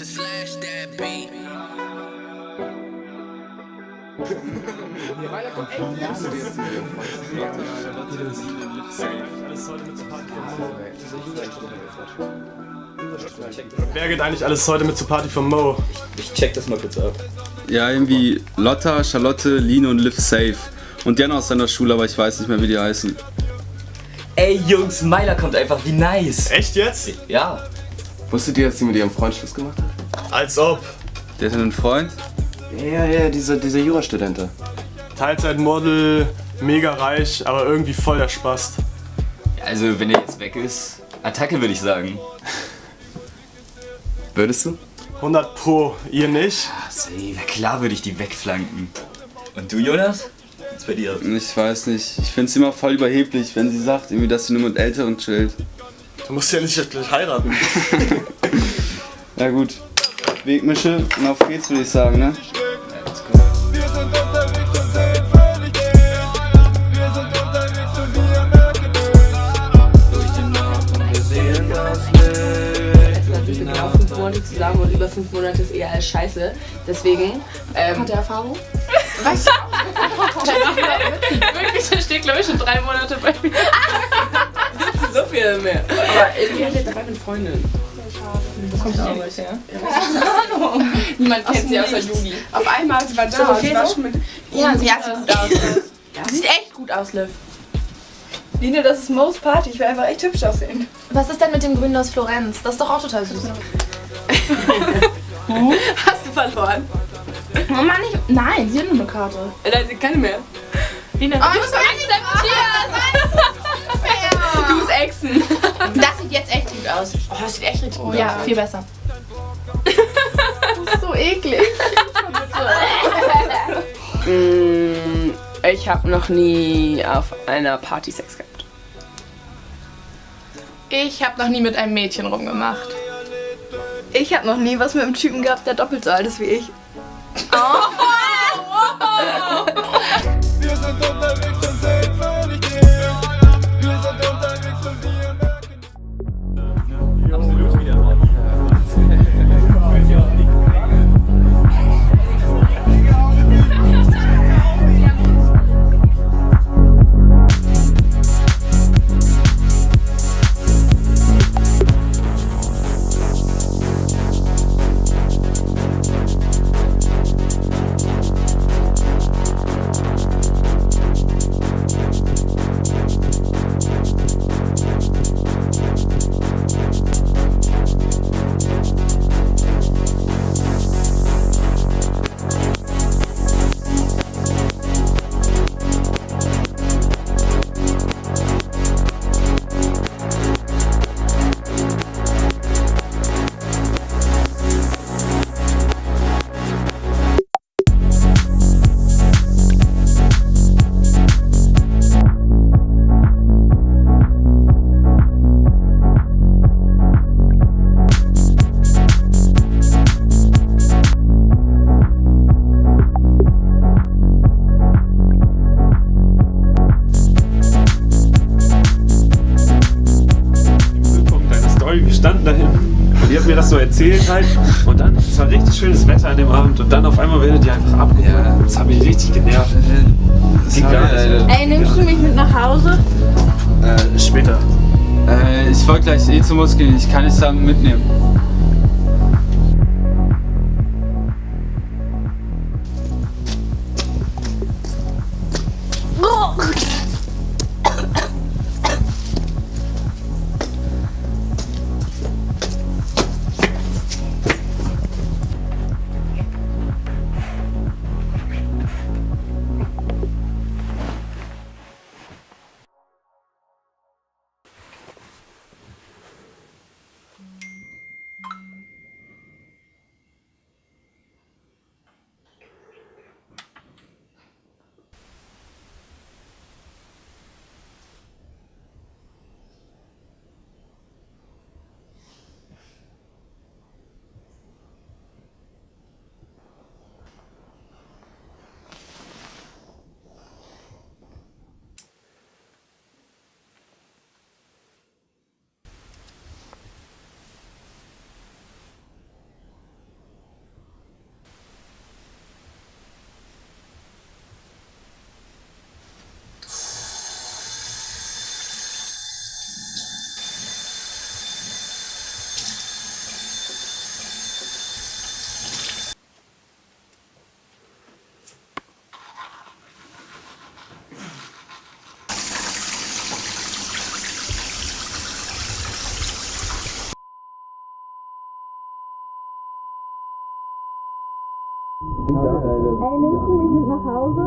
to slash that beat. Wer geht eigentlich alles heute mit zur Party von Mo? Ich check das mal kurz ab. Ja, irgendwie Lotta, Charlotte, Line und Liv Safe. Und Jan aus seiner Schule, aber ich weiß nicht mehr, wie die heißen. Ey Jungs, Myla kommt einfach, wie nice. Echt jetzt? Ja. Wusstet ihr, dass sie mit ihrem Freund Schluss gemacht hat? Als ob. Der hat einen Freund? Ja, dieser Jurastudent da. Teilzeitmodel, mega reich, aber irgendwie voll der Spast. Also wenn er jetzt weg ist, Attacke würde ich sagen. Würdest du? 100 Pro, ihr nicht? Na klar würde ich die wegflanken. Und du Jonas? Was bei dir? Ich weiß nicht. Ich find's immer voll überheblich, wenn sie sagt, irgendwie, dass sie nur mit Älteren chillt. Du musst ja nicht gleich heiraten. Ja gut. Wegmische und auf geht's, würde ich sagen, ne? Wir sind unterwegs und sehen völlig leer. Wir sind unterwegs und wir merken es. Durch die Nacht und wir sehen das Licht. Wir sind genau 5 Monate zusammen und über 5 Monate ist eher als scheiße. Deswegen. Hat er Erfahrung? Weißt du? Wirklich, der steht glaube ich schon 3 Monate bei mir. So viel mehr. Aber irgendwie hat jetzt dabei eine Freundin. Wo kommst du eigentlich her? Niemand kennt sie außer Juli. Auf einmal, sie war da. okay sie war so? schon mit. Ja, sie sieht gut aus. Sie sieht echt gut aus, Liv. Line, das ist Mo's Party. Ich will einfach echt hübsch aussehen. Was ist denn mit dem Grünen aus Florenz? Das ist doch auch total süß. Hast du verloren? Oh Mann, nein, sie hat nur eine Karte. Nein, sie kann mehr. Line, Oh, ich Du musst exen. das sieht jetzt echt gut aus. Oh, das sieht echt richtig gut Ja, aus. viel besser. Das ist so eklig. Ich habe noch nie auf einer Party Sex gehabt. Ich habe noch nie mit einem Mädchen rumgemacht. Ich habe noch nie was mit einem Typen gehabt, der doppelt so alt ist wie ich. Wir sind unterwegs und sehen völlig leer. Wir sind unterwegs und wir merken Absolut wieder. Wir standen da hinten und die hat mir das so erzählt halt und dann, es war richtig schönes Wetter an dem Abend und dann auf einmal werdet ihr einfach abgeholt. Ja. Das hat mich richtig genervt. Ging gar nicht. Ey, nimmst du mich mit nach Hause? Später. Ich wollte gleich zur Muskeln, ich kann nicht sagen mitnehmen. nimmst du mich mit nach Hause?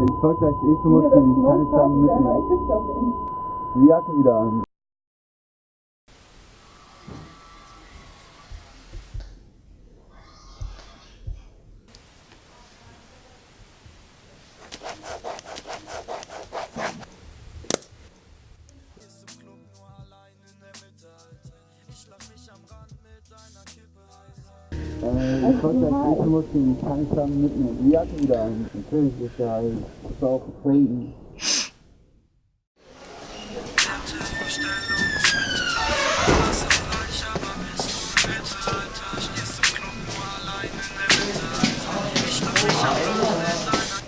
Ich wollte gleich zum Muskeln, ich kann dich dann mitnehmen. Die Jacke wieder an. Ich wollte gleich zum Muskeln, ich kann dich dann mitnehmen. Die Jacke wieder an. Natürlich ist ja halt auch gefunden.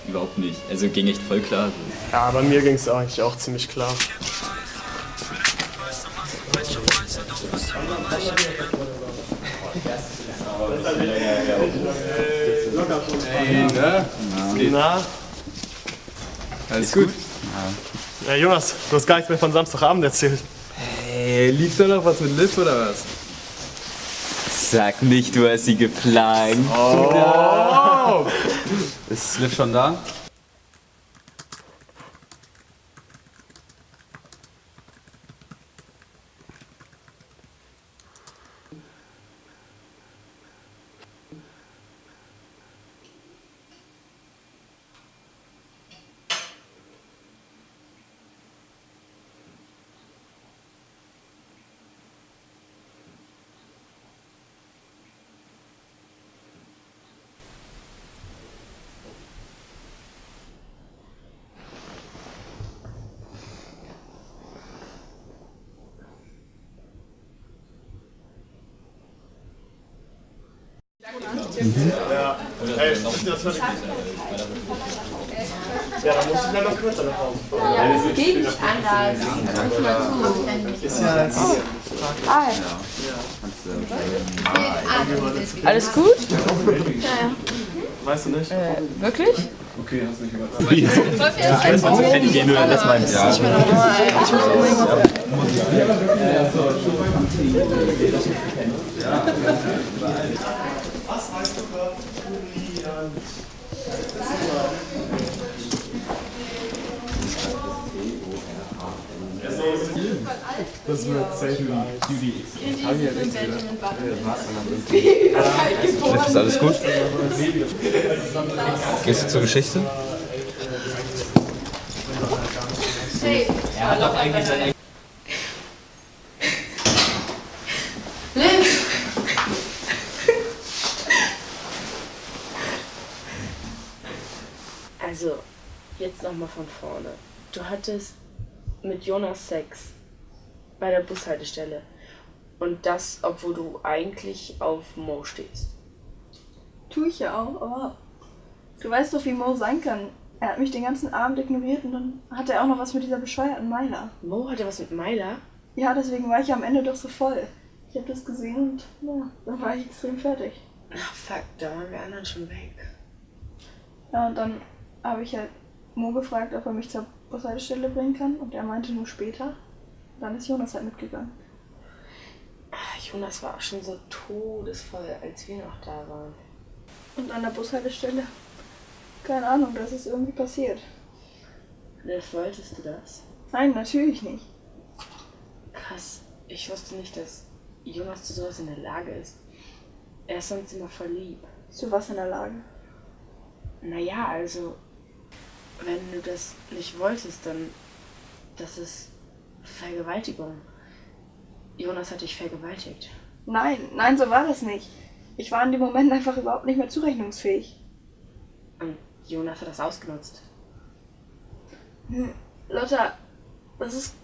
Überhaupt nicht. Also ging echt voll klar. Ja, bei mir ging es eigentlich auch ziemlich klar. Na? Alles gut? Ja, Jonas, du hast gar nichts mehr von Samstagabend erzählt. Hey, lief da noch was mit Liv oder was? Sag nicht, du hast sie geplankt. Oh! Ist Liv schon da? Ja, hey, wisst ihr, was völlig Ja, dann musst du dann noch kürzer nach Hause. Ja, das geht nicht anders. Ist ja jetzt. Alles gut? Weißt du nicht? Wirklich? Okay, hast nicht gehört. Ich gehe nur, das meinst du. Was heißt du perforieren? Das wird safe. Ist alles gut? Gehst du zur Geschichte? Also, jetzt nochmal von vorne. Du hattest mit Jonas Sex bei der Bushaltestelle. Und das, obwohl du eigentlich auf Mo stehst. Tu ich ja auch, aber du weißt doch, wie Mo sein kann. Er hat mich den ganzen Abend ignoriert und dann hatte er auch noch was mit dieser bescheuerten Myla. Mo hatte was mit Myla? Ja, deswegen war ich am Ende doch so voll. Ich habe das gesehen und ja, dann war ich extrem fertig. Ach fuck, da waren wir anderen schon weg. Ja, und dann habe ich halt Mo gefragt, ob er mich zur Bushaltestelle bringen kann und er meinte nur später. Dann ist Jonas halt mitgegangen. Jonas war auch schon so todesvoll, als wir noch da waren. Und an der Bushaltestelle? Keine Ahnung, das ist irgendwie passiert. Liv, wolltest du das? Nein, natürlich nicht. Krass, ich wusste nicht, dass Jonas zu sowas in der Lage ist. Er ist sonst immer voll lieb. Zu was in der Lage? Naja, also, wenn du das nicht wolltest, dann, das ist Vergewaltigung. Jonas hat dich vergewaltigt. Nein, so war das nicht. Ich war in dem Moment einfach überhaupt nicht mehr zurechnungsfähig. Und Jonas hat das ausgenutzt. Lotta, das ist...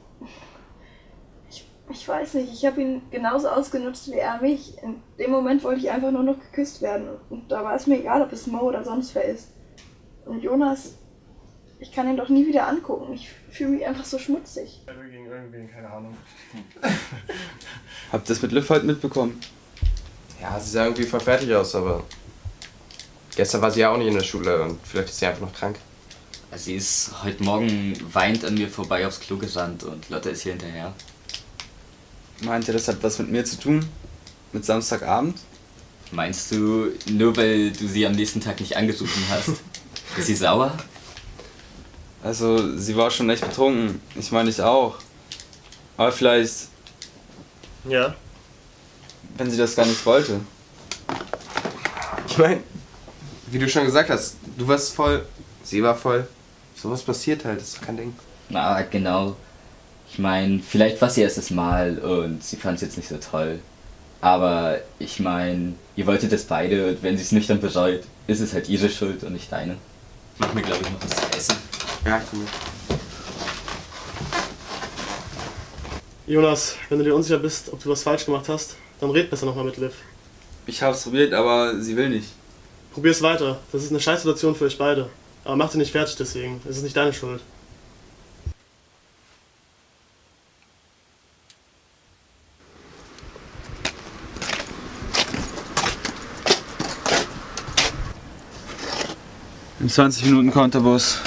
Ich weiß nicht, ich habe ihn genauso ausgenutzt wie er mich. In dem Moment wollte ich einfach nur noch geküsst werden. Und da war es mir egal, ob es Mo oder sonst wer ist. Und Jonas, ich kann ihn doch nie wieder angucken. Ich fühle mich einfach so schmutzig. Gegen irgendwen, keine Ahnung. Habt ihr das mit Liv heute mitbekommen? Ja, sie sah irgendwie voll fertig aus, aber gestern war sie ja auch nicht in der Schule und vielleicht ist sie einfach noch krank. Sie ist heute Morgen weinend an mir vorbei aufs Klo gerannt und Lotte ist hier hinterher. Meint ihr, das hat was mit mir zu tun? Mit Samstagabend? Meinst du, nur weil du sie am nächsten Tag nicht angerufen hast, ist sie sauer? Also, sie war schon echt betrunken. Ich meine, ich auch. Aber vielleicht, Ja. wenn sie das gar nicht wollte. Ich meine, wie du schon gesagt hast, du warst voll, sie war voll. Sowas passiert halt, das ist doch kein Ding. Na, genau. Ich meine, vielleicht war es ihr erstes Mal und sie fand es jetzt nicht so toll. Aber ich meine, ihr wolltet das beide und wenn sie es nüchtern bereut, ist es halt ihre Schuld und nicht deine. Mach mir, glaube ich, noch was zu essen. Ja, ich komm mit. Jonas, wenn du dir unsicher bist, ob du was falsch gemacht hast, dann red besser nochmal mit Liv. Ich hab's probiert, aber sie will nicht. Probier's weiter. Das ist eine Scheißsituation für euch beide. Aber mach dich nicht fertig deswegen. Es ist nicht deine Schuld. In 20 Minuten kommt der Bus.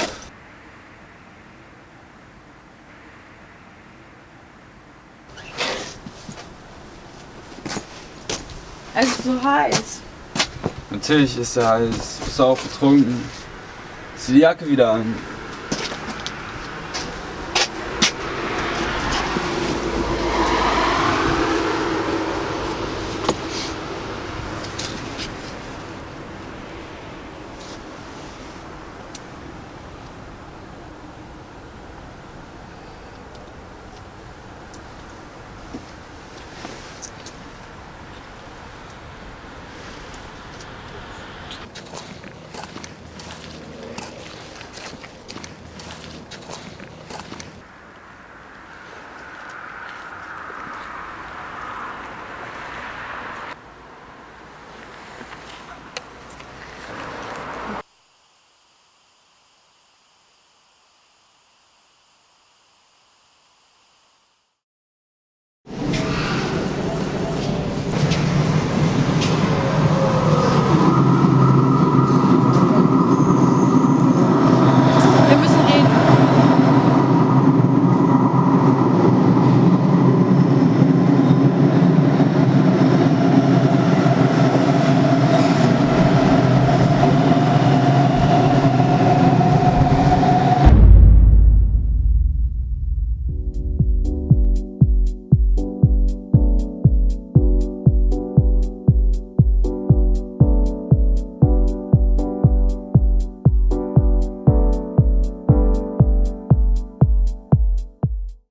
Es ist so heiß. Natürlich ist er heiß. Bist du auch betrunken. Zieh die Jacke wieder an.